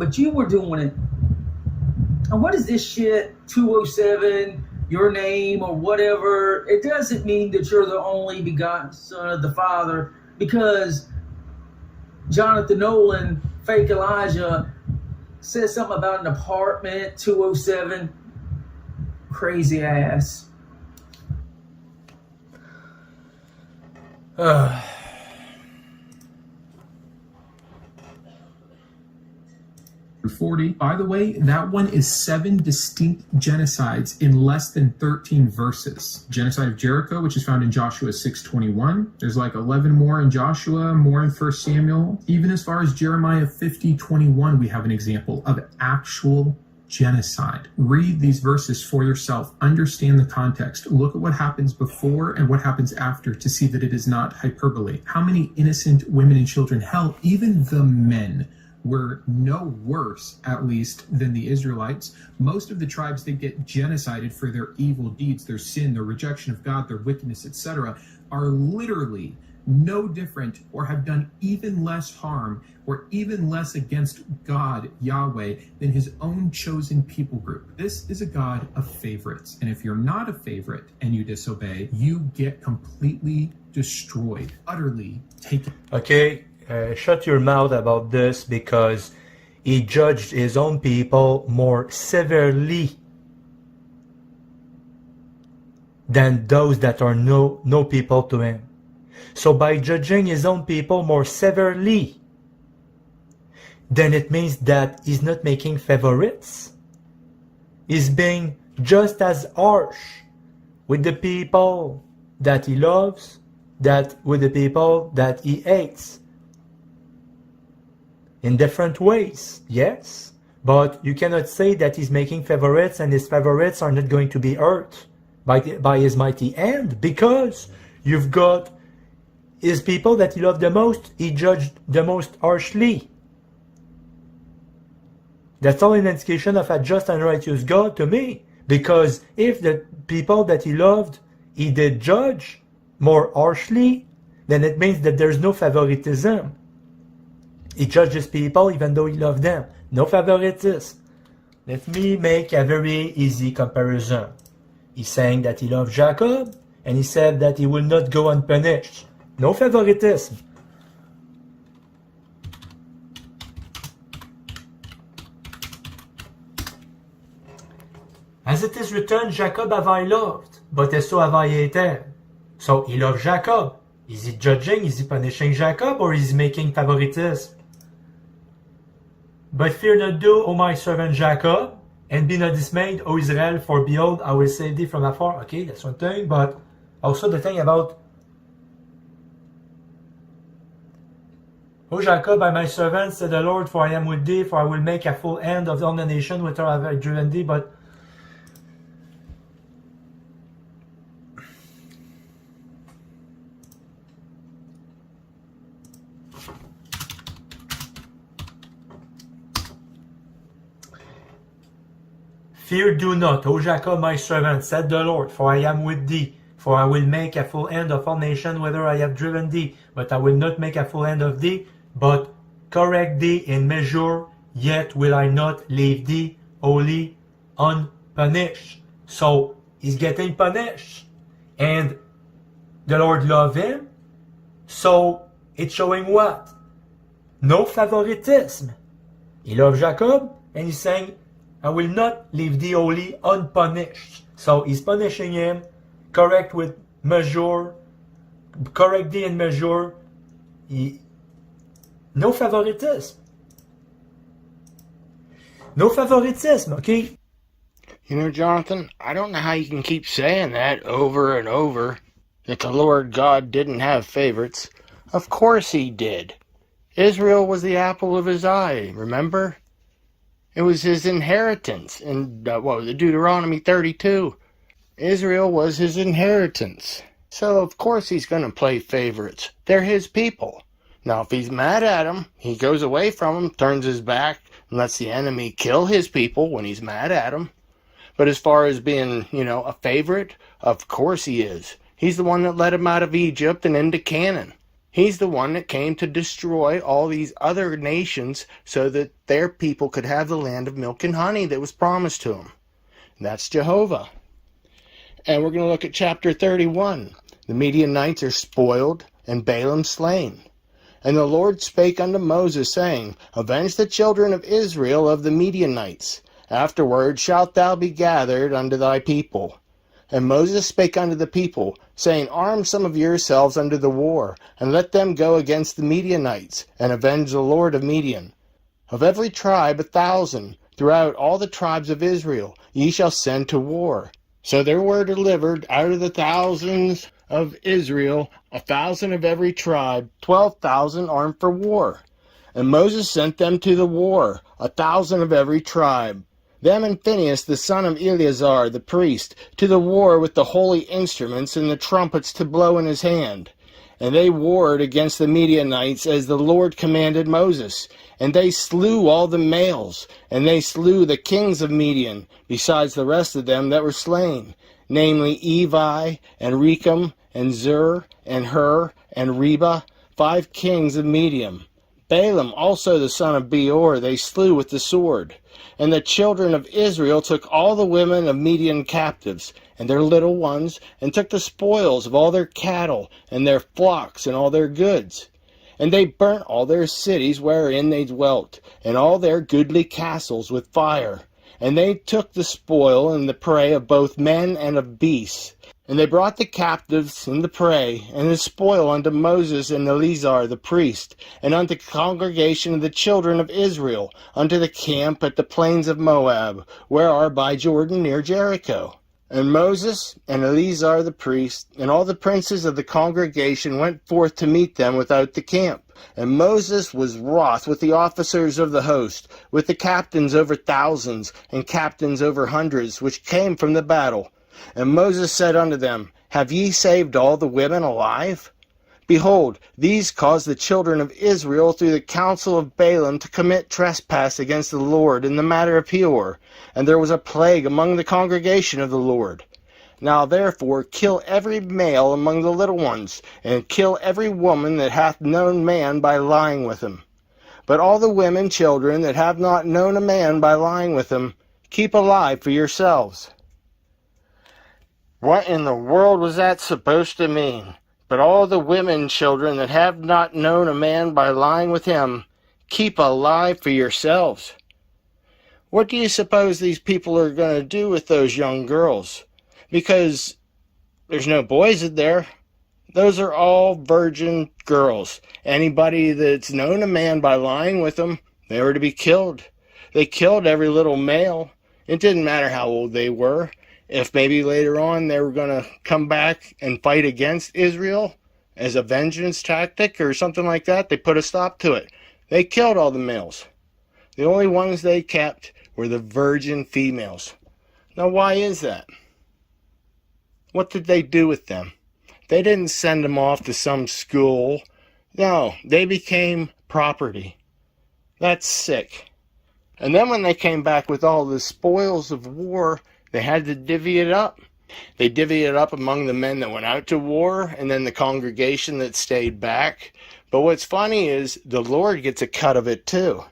but you were doing it. And what is this shit? 207, your name or whatever. It doesn't mean that you're the only begotten son of the Father, because Jonathan Nolan, fake Elijah, says something about an apartment, 207. Crazy ass. 40. By the way, that one is 7 distinct genocides in less than 13 verses. Genocide of Jericho, which is found in Joshua 6:21. There's like 11 more in Joshua, more in 1 Samuel. Even as far as Jeremiah 50:21, we have an example of actual genocide. Read these verses for yourself. Understand the context. Look at what happens before and what happens after to see that it is not hyperbole. How many innocent women and children, hell, even the men, were no worse, at least, than the Israelites. Most of the tribes that get genocided for their evil deeds, their sin, their rejection of God, their wickedness, etc., are literally no different or have done even less harm or even less against God, Yahweh, than his own chosen people group. This is a God of favorites. And if you're not a favorite and you disobey, you get completely destroyed, utterly taken. Okay. Shut your mouth about this, because he judged his own people more severely than those that are no people to him. So by judging his own people more severely, then it means that he's not making favorites. He's being just as harsh with the people that he loves, that with the people that he hates. In different ways, yes, but you cannot say that he's making favorites and his favorites are not going to be hurt by his mighty hand, because you've got his people that he loved the most, he judged the most harshly. That's all an indication of a just and righteous God to me, because if the people that he loved, he did judge more harshly, then it means that there's no favoritism. He judges people even though he loved them. No favoritism. Let me make a very easy comparison. He's saying that he loved Jacob, and he said that he will not go unpunished. No favoritism. As it is written, Jacob have I loved, but Esau have I hated. So he loved Jacob. Is he judging? Is he punishing Jacob? Or is he making favoritism? But fear not thou, O my servant Jacob, and be not dismayed, O Israel, for behold, I will save thee from afar. Okay, that's one thing, but also the thing about O Jacob, I my servant, said the Lord, for I am with thee, for I will make a full end of all the nation whither I have driven thee. But fear do not, O Jacob, my servant, said the Lord, for I am with thee. For I will make a full end of all nations whither I have driven thee. But I will not make a full end of thee, but correct thee in measure, yet will I not leave thee wholly unpunished. So he's getting punished. And the Lord loved him. So it's showing what? No favoritism. He loved Jacob, and he's saying, I will not leave thee wholly unpunished. So he's punishing him, correct with measure, correct thee in measure. No favoritism. No favoritism, okay? You know, Jonathan, I don't know how you can keep saying that over and over, that the Lord God didn't have favorites. Of course he did. Israel was the apple of his eye, remember? It was his inheritance in Deuteronomy 32. Israel was his inheritance. So of course he's going to play favorites. They're his people. Now if he's mad at them, he goes away from them, turns his back, and lets the enemy kill his people when he's mad at them. But as far as being, a favorite, of course he is. He's the one that led him out of Egypt and into Canaan. He's the one that came to destroy all these other nations so that their people could have the land of milk and honey that was promised to them. That's Jehovah. And we're going to look at chapter 31. The Midianites are spoiled and Balaam slain. And the Lord spake unto Moses, saying, Avenge the children of Israel of the Midianites. Afterward shalt thou be gathered unto thy people. And Moses spake unto the people, saying, Arm some of yourselves unto the war, and let them go against the Midianites, and avenge the Lord of Midian. Of every tribe 1,000, throughout all the tribes of Israel, ye shall send to war. So there were delivered out of the thousands of Israel 1,000 of every tribe, 12,000 armed for war. And Moses sent them to the war, 1,000 of every tribe. Them and Phinehas the son of Eleazar the priest, to the war with the holy instruments and the trumpets to blow in his hand. And they warred against the Midianites as the Lord commanded Moses. And they slew all the males, and they slew the kings of Midian, besides the rest of them that were slain, namely Evi, and Rechem, and Zur, and Hur, and Reba, 5 kings of Midian. Balaam also the son of Beor they slew with the sword. And the children of Israel took all the women of Midian captives, and their little ones, and took the spoils of all their cattle, and their flocks, and all their goods. And they burnt all their cities wherein they dwelt, and all their goodly castles with fire. And they took the spoil and the prey of both men and of beasts. And they brought the captives and the prey and the spoil unto Moses and Eleazar the priest, and unto the congregation of the children of Israel, unto the camp at the plains of Moab, where are by Jordan near Jericho. And Moses and Eleazar the priest, and all the princes of the congregation went forth to meet them without the camp. And Moses was wroth with the officers of the host, with the captains over thousands, and captains over hundreds, which came from the battle. And Moses said unto them, Have ye saved all the women alive? Behold, these caused the children of Israel through the counsel of Balaam to commit trespass against the Lord in the matter of Peor, and there was a plague among the congregation of the Lord. Now therefore kill every male among the little ones, and kill every woman that hath known man by lying with him. But all the women children that have not known a man by lying with him, keep alive for yourselves. What in the world was that supposed to mean? But all the women children that have not known a man by lying with him, keep alive for yourselves. What do you suppose these people are going to do with those young girls? Because there's no boys in there. Those are all virgin girls. Anybody that's known a man by lying with them, they were to be killed. They killed every little male. It didn't matter how old they were. If maybe later on they were going to come back and fight against Israel as a vengeance tactic or something like that, they put a stop to it. They killed all the males. The only ones they kept were the virgin females. Now why is that? What did they do with them? They didn't send them off to some school. No, they became property. That's sick. And then when they came back with all the spoils of war, they had to divvy it up. They divvied it up among the men that went out to war and then the congregation that stayed back. But what's funny is the Lord gets a cut of it too.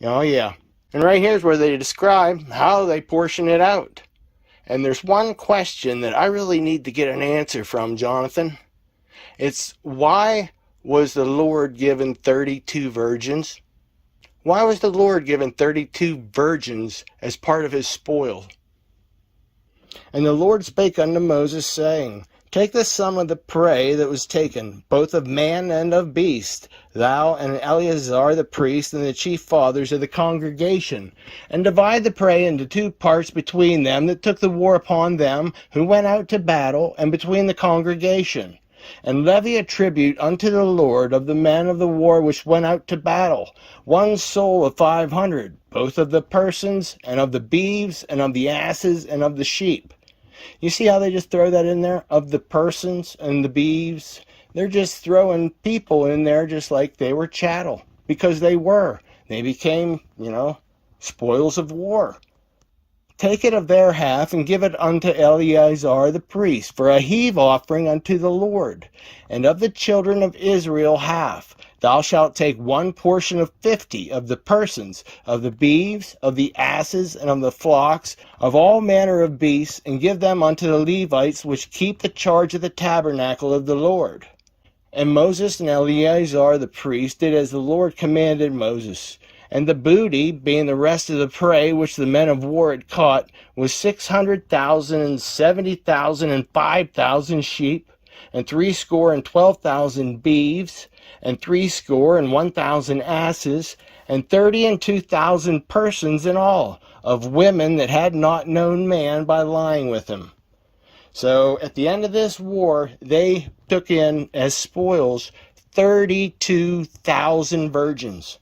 Oh yeah. And right here's where they describe how they portion it out. And there's one question that I really need to get an answer from, Jonathan. It's, why was the Lord given 32 virgins? Why was the Lord given 32 virgins as part of his spoil? And the Lord spake unto Moses, saying, Take the sum of the prey that was taken, both of man and of beast, thou and Eleazar the priest and the chief fathers of the congregation, and divide the prey into 2 parts between them that took the war upon them who went out to battle, and between the congregation. And levy a tribute unto the Lord of the men of the war which went out to battle, 1 soul of 500, both of the persons, and of the beeves, and of the asses, and of the sheep. You see how they just throw that in there? Of the persons and the beeves. They're just throwing people in there just like they were chattel. Because they were. They became, spoils of war. take it of their half, and give it unto Eleazar the priest, for a heave offering unto the Lord. And of the children of Israel half, thou shalt take one portion of 50 of the persons, of the beeves, of the asses, and of the flocks, of all manner of beasts, and give them unto the Levites which keep the charge of the tabernacle of the Lord. And Moses and Eleazar the priest did as the Lord commanded Moses. And the booty, being the rest of the prey which the men of war had caught, was 600,000 and 70,000 and 5,000 sheep, and threescore and 12,000 beeves, and threescore and 1,000 asses, and 32,000 persons in all, of women that had not known man by lying with him. So at the end of this war, they took in as spoils 32,000 virgins.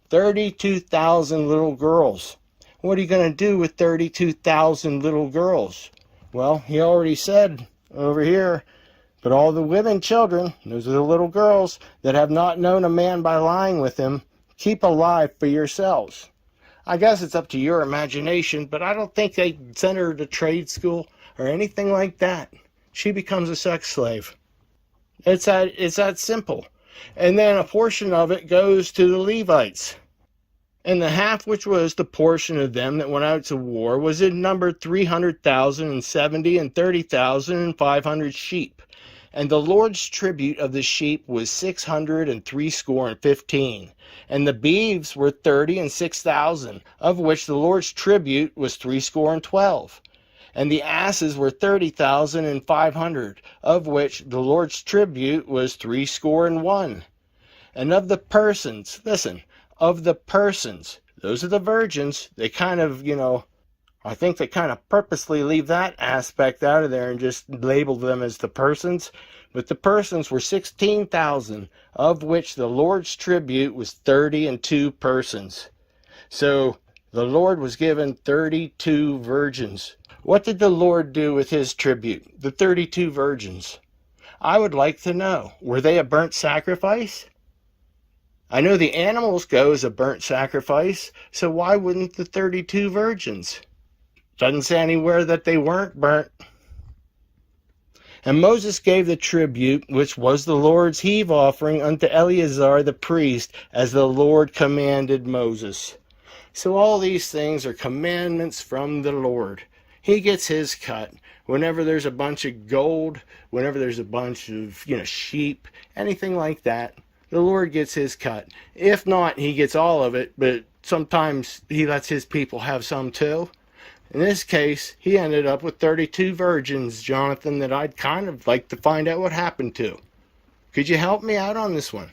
32,000 little girls. What are you going to do with 32,000 little girls? Well, he already said over here, but all the women children, those are the little girls that have not known a man by lying with him, keep alive for yourselves. I guess it's up to your imagination, but I don't think they send her to trade school or anything like that. She becomes a sex slave. It's that simple. And then a portion of it goes to the Levites. And the half which was the portion of them that went out to war was in number 300,000 and 70 and 30,000 and 500 sheep. And the Lord's tribute of the sheep was 600 and threescore and 15. And the beeves were 30 and 6,000, of which the Lord's tribute was threescore and 12. And the asses were 30,000 and 500, of which the Lord's tribute was threescore and 1. And of the persons, listen, of the persons, those are the virgins, they kind of, I think they kind of purposely leave that aspect out of there and just label them as the persons. But the persons were 16,000, of which the Lord's tribute was 32 persons. So the Lord was given 32 virgins. What did the Lord do with his tribute, the 32 virgins? I would like to know. Were they a burnt sacrifice? I know the animals go as a burnt sacrifice, so why wouldn't the 32 virgins? Doesn't say anywhere that they weren't burnt. And Moses gave the tribute, which was the Lord's heave offering, unto Eleazar the priest, as the Lord commanded Moses. So all these things are commandments from the Lord. He gets his cut. Whenever there's a bunch of gold, whenever there's a bunch of, sheep, anything like that, the Lord gets his cut. If not, he gets all of it, but sometimes he lets his people have some too. In this case, he ended up with 32 virgins, Jonathan, that I'd kind of like to find out what happened to. Could you help me out on this one?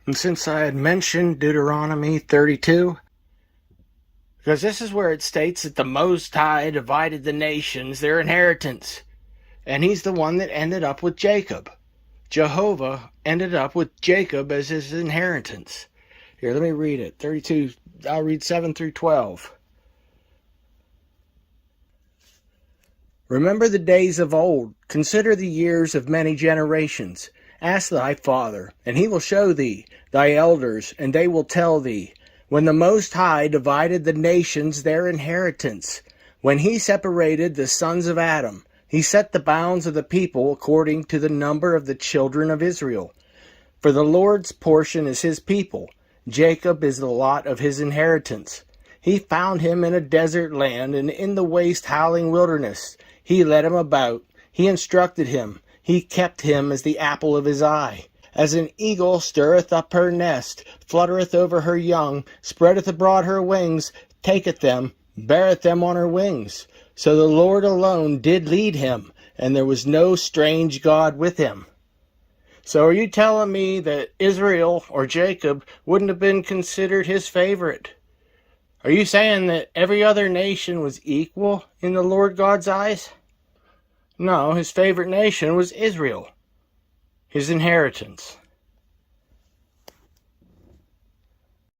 And since I had mentioned Deuteronomy 32, because this is where it states that the Most High divided the nations, their inheritance. And he's the one that ended up with Jacob. Jehovah ended up with Jacob as his inheritance. Here, let me read it. 32, I'll read 7 through 12. Remember the days of old. Consider the years of many generations. Ask thy father, and he will show thee, thy elders, and they will tell thee. When the Most High divided the nations their inheritance, when he separated the sons of Adam, he set the bounds of the people according to the number of the children of Israel. For the Lord's portion is his people. Jacob is the lot of his inheritance. He found him in a desert land and in the waste howling wilderness. He led him about. He instructed him. He kept him as the apple of his eye. As an eagle stirreth up her nest, fluttereth over her young, spreadeth abroad her wings, taketh them, beareth them on her wings. So the Lord alone did lead him, and there was no strange God with him. So are you telling me that Israel or Jacob wouldn't have been considered his favorite? Are you saying that every other nation was equal in the Lord God's eyes? No, his favorite nation was Israel, his inheritance.